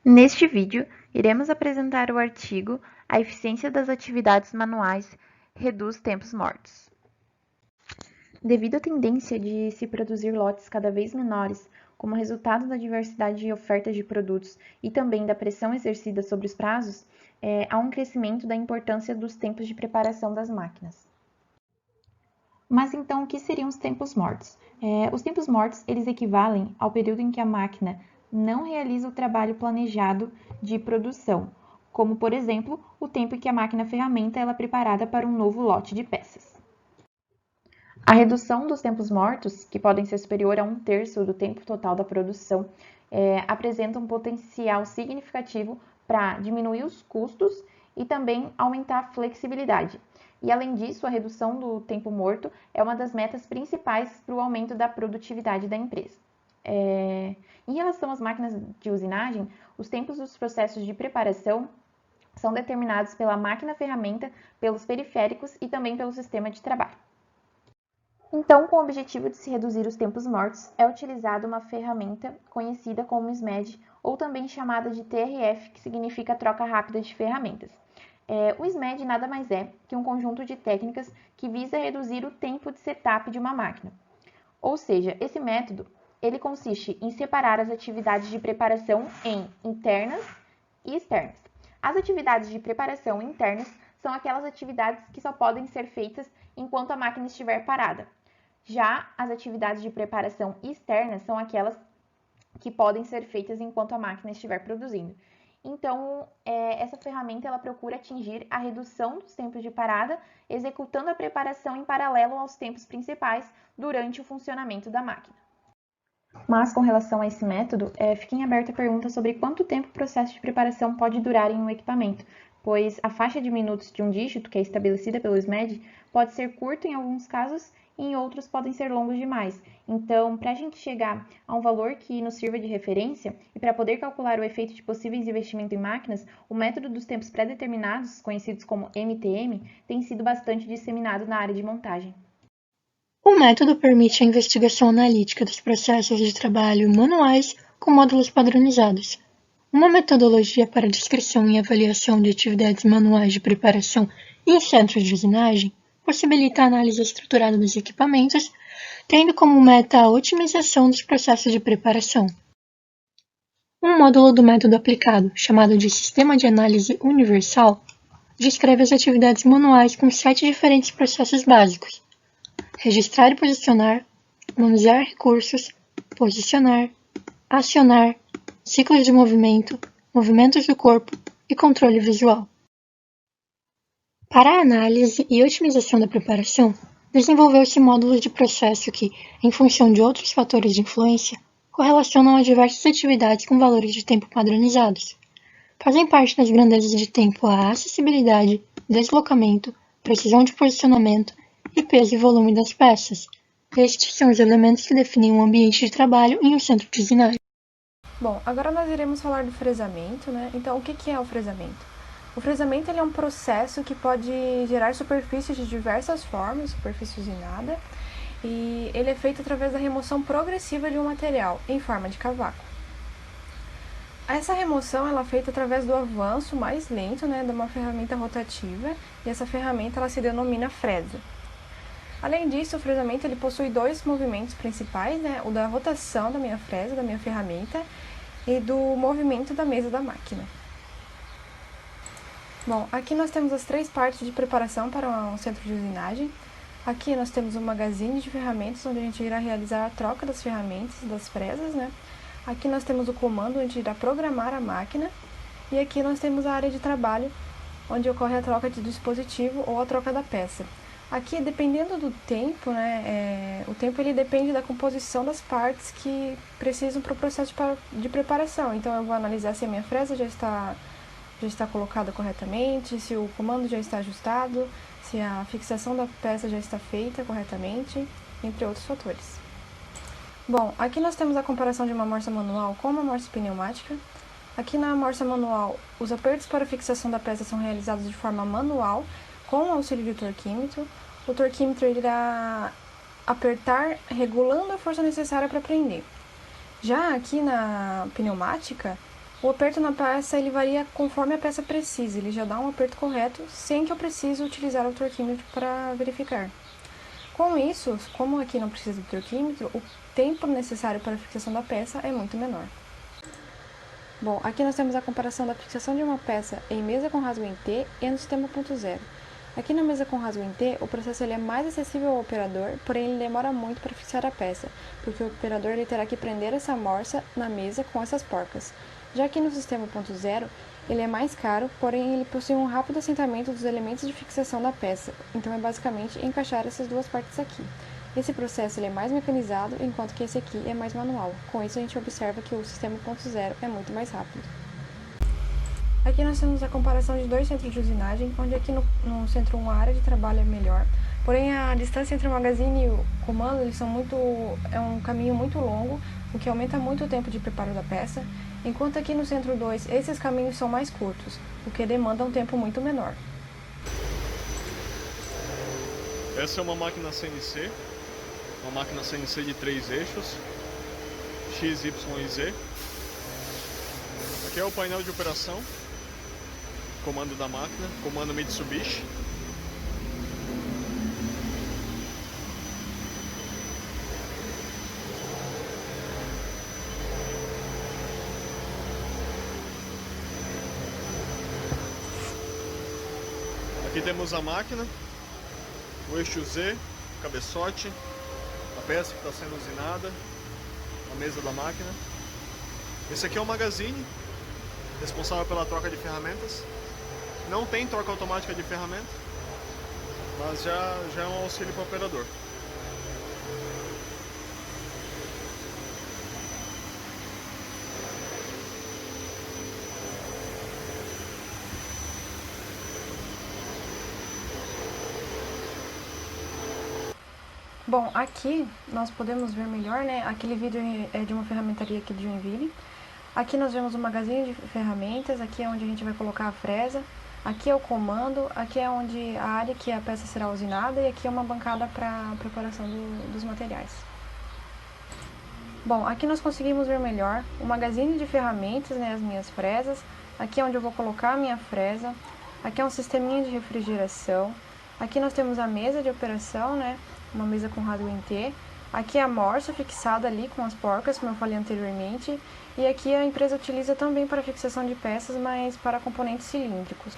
Neste vídeo, iremos apresentar o artigo A eficiência das atividades manuais reduz tempos mortos. Devido à tendência de se produzir lotes cada vez menores, como resultado da diversidade de ofertas de produtos e também da pressão exercida sobre os prazos, há um crescimento da importância dos tempos de preparação das máquinas. Mas então, o que seriam os tempos mortos? Os tempos mortos, eles equivalem ao período em que a máquina não realiza o trabalho planejado de produção, como, por exemplo, o tempo em que a máquina ferramenta ela é preparada para um novo lote de peças. A redução dos tempos mortos, que podem ser superior a 1/3 do tempo total da produção, apresenta um potencial significativo para diminuir os custos e também aumentar a flexibilidade. E além disso, a redução do tempo morto é uma das metas principais para o aumento da produtividade da empresa. Em relação às máquinas de usinagem, os tempos dos processos de preparação são determinados pela máquina-ferramenta, pelos periféricos e também pelo sistema de trabalho. Então, com o objetivo de se reduzir os tempos mortos, é utilizada uma ferramenta conhecida como SMED, ou também chamada de TRF, que significa troca rápida de ferramentas. O SMED nada mais é que um conjunto de técnicas que visa reduzir o tempo de setup de uma máquina. Ou seja, esse método ele consiste em separar as atividades de preparação em internas e externas. As atividades de preparação internas são aquelas atividades que só podem ser feitas enquanto a máquina estiver parada. Já as atividades de preparação externas são aquelas que podem ser feitas enquanto a máquina estiver produzindo. Então, essa ferramenta ela procura atingir a redução dos tempos de parada, executando a preparação em paralelo aos tempos principais durante o funcionamento da máquina. Mas, com relação a esse método, fica em aberta a pergunta sobre quanto tempo o processo de preparação pode durar em um equipamento, pois a faixa de minutos de um dígito, que é estabelecida pelo SMED, pode ser curta em alguns casos e em outros podem ser longos demais. Então, para a gente chegar a um valor que nos sirva de referência e para poder calcular o efeito de possíveis investimentos em máquinas, o método dos tempos pré-determinados, conhecidos como MTM, tem sido bastante disseminado na área de montagem. O método permite a investigação analítica dos processos de trabalho manuais com módulos padronizados. Uma metodologia para descrição e avaliação de atividades manuais de preparação em centros de usinagem possibilita a análise estruturada dos equipamentos, tendo como meta a otimização dos processos de preparação. Um módulo do método aplicado, chamado de Sistema de Análise Universal, descreve as atividades manuais com 7 diferentes processos básicos: registrar e posicionar, manusear recursos, posicionar, acionar, ciclos de movimento, movimentos do corpo e controle visual. Para a análise e otimização da preparação, desenvolveu-se módulos de processo que, em função de outros fatores de influência, correlacionam a diversas atividades com valores de tempo padronizados. Fazem parte das grandezas de tempo a acessibilidade, deslocamento, precisão de posicionamento e peso e volume das peças. Estes são os elementos que definem um ambiente de trabalho em um centro de usinagem. Bom, agora nós iremos falar do fresamento, né? Então, o que é o fresamento? O fresamento ele é um processo que pode gerar superfícies de diversas formas, superfície usinada, e ele é feito através da remoção progressiva de um material em forma de cavaco. Essa remoção ela é feita através do avanço mais lento, né, de uma ferramenta rotativa, e essa ferramenta ela se denomina fresa. Além disso, o fresamento ele possui dois movimentos principais, né, o da rotação da minha fresa, da minha ferramenta, e do movimento da mesa da máquina. Bom, aqui nós temos as 3 partes de preparação para um centro de usinagem. Aqui nós temos um magazine de ferramentas, onde a gente irá realizar a troca das ferramentas, das fresas, né? Aqui nós temos o comando, onde a gente irá programar a máquina. E aqui nós temos a área de trabalho, onde ocorre a troca de dispositivo ou a troca da peça. Aqui, dependendo do tempo, né, o tempo ele depende da composição das partes que precisam para o processo de preparação. Então, eu vou analisar se a minha fresa já está colocada corretamente, se o comando já está ajustado, se a fixação da peça já está feita corretamente, entre outros fatores. Bom, aqui nós temos a comparação de uma morsa manual com uma morsa pneumática. Aqui na morsa manual, os apertos para fixação da peça são realizados de forma manual, com o auxílio do torquímetro. O torquímetro irá apertar, regulando a força necessária para prender. Já aqui na pneumática, O aperto na peça ele varia conforme a peça precisa, ele já dá um aperto correto sem que eu precise utilizar o torquímetro para verificar. Com isso, como aqui não precisa do torquímetro, o tempo necessário para a fixação da peça é muito menor. Bom, aqui nós temos a comparação da fixação de uma peça em mesa com rasgo em T e no sistema ponto zero. Aqui na mesa com rasgo em T, o processo ele é mais acessível ao operador, porém ele demora muito para fixar a peça, porque o operador ele terá que prender essa morsa na mesa com essas porcas. Já que no sistema ponto zero, ele é mais caro, porém ele possui um rápido assentamento dos elementos de fixação da peça, então é basicamente encaixar essas duas partes aqui. Esse processo ele é mais mecanizado, enquanto que esse aqui é mais manual. Com isso a gente observa que o sistema ponto zero é muito mais rápido. Aqui nós temos a comparação de dois centros de usinagem, onde aqui no centro 1 a área de trabalho é melhor, porém a distância entre o magazine e o comando é um caminho muito longo, o que aumenta muito o tempo de preparo da peça, enquanto aqui no centro 2 esses caminhos são mais curtos, o que demanda um tempo muito menor. Essa é uma máquina CNC, de 3 eixos, X, Y e Z. Aqui é o painel de operação, comando da máquina, comando Mitsubishi. Aqui temos a máquina, o eixo Z, o cabeçote, a peça que está sendo usinada, a mesa da máquina. Esse aqui é o magazine, responsável pela troca de ferramentas. Não tem troca automática de ferramenta, mas já é um auxílio para o operador. Bom, aqui nós podemos ver melhor, né? Aquele vídeo é de uma ferramentaria aqui de Joinville. Aqui nós vemos o magazine de ferramentas, aqui é onde a gente vai colocar a fresa, aqui é o comando, aqui é onde a área que a peça será usinada e aqui é uma bancada para a preparação dos materiais. Bom, aqui nós conseguimos ver melhor o magazine de ferramentas, né, as minhas fresas, aqui é onde eu vou colocar a minha fresa, aqui é um sisteminha de refrigeração, aqui nós temos a mesa de operação, né, uma mesa com rasgo em T, aqui é a morsa fixada ali com as porcas, como eu falei anteriormente, e aqui a empresa utiliza também para fixação de peças, mas para componentes cilíndricos.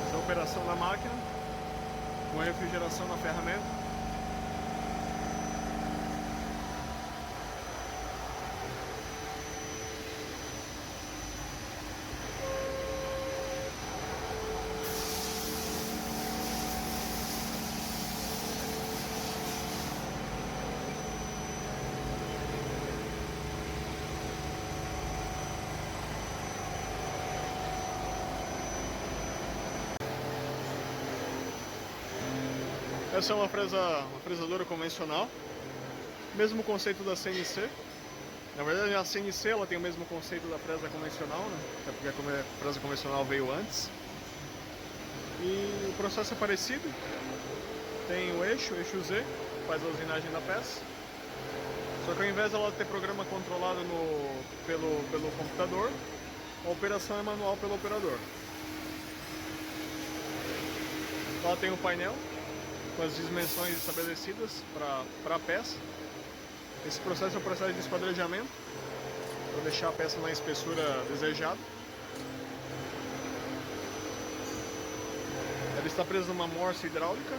Essa é a operação da máquina, com a refrigeração na ferramenta. Essa é uma fresadora convencional, mesmo conceito da CNC. Na verdade a CNC ela tem o mesmo conceito da fresa convencional, né? Até porque a fresa convencional veio antes. E o processo é parecido, tem o eixo Z, faz a usinagem da peça. Só que ao invés dela ter programa controlado pelo computador, a operação é manual pelo operador. Ela tem o painel com as dimensões estabelecidas para a peça. Esse processo é o processo de esquadrejamento, para deixar a peça na espessura desejada. Ela está presa numa morsa hidráulica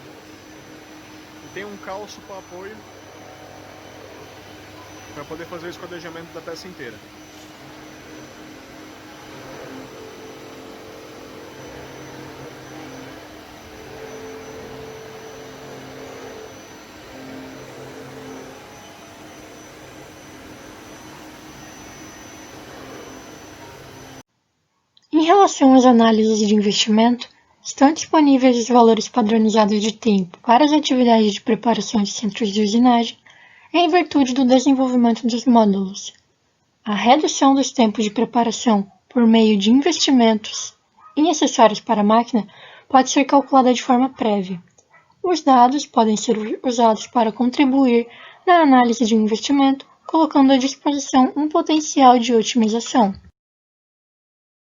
e tem um calço para apoio para poder fazer o esquadrejamento da peça inteira. Em relação às análises de investimento, estão disponíveis os valores padronizados de tempo para as atividades de preparação de centros de usinagem, em virtude do desenvolvimento dos módulos, A redução dos tempos de preparação por meio de investimentos necessários para a máquina pode ser calculada de forma prévia. Os dados podem ser usados para contribuir na análise de investimento, colocando à disposição um potencial de otimização.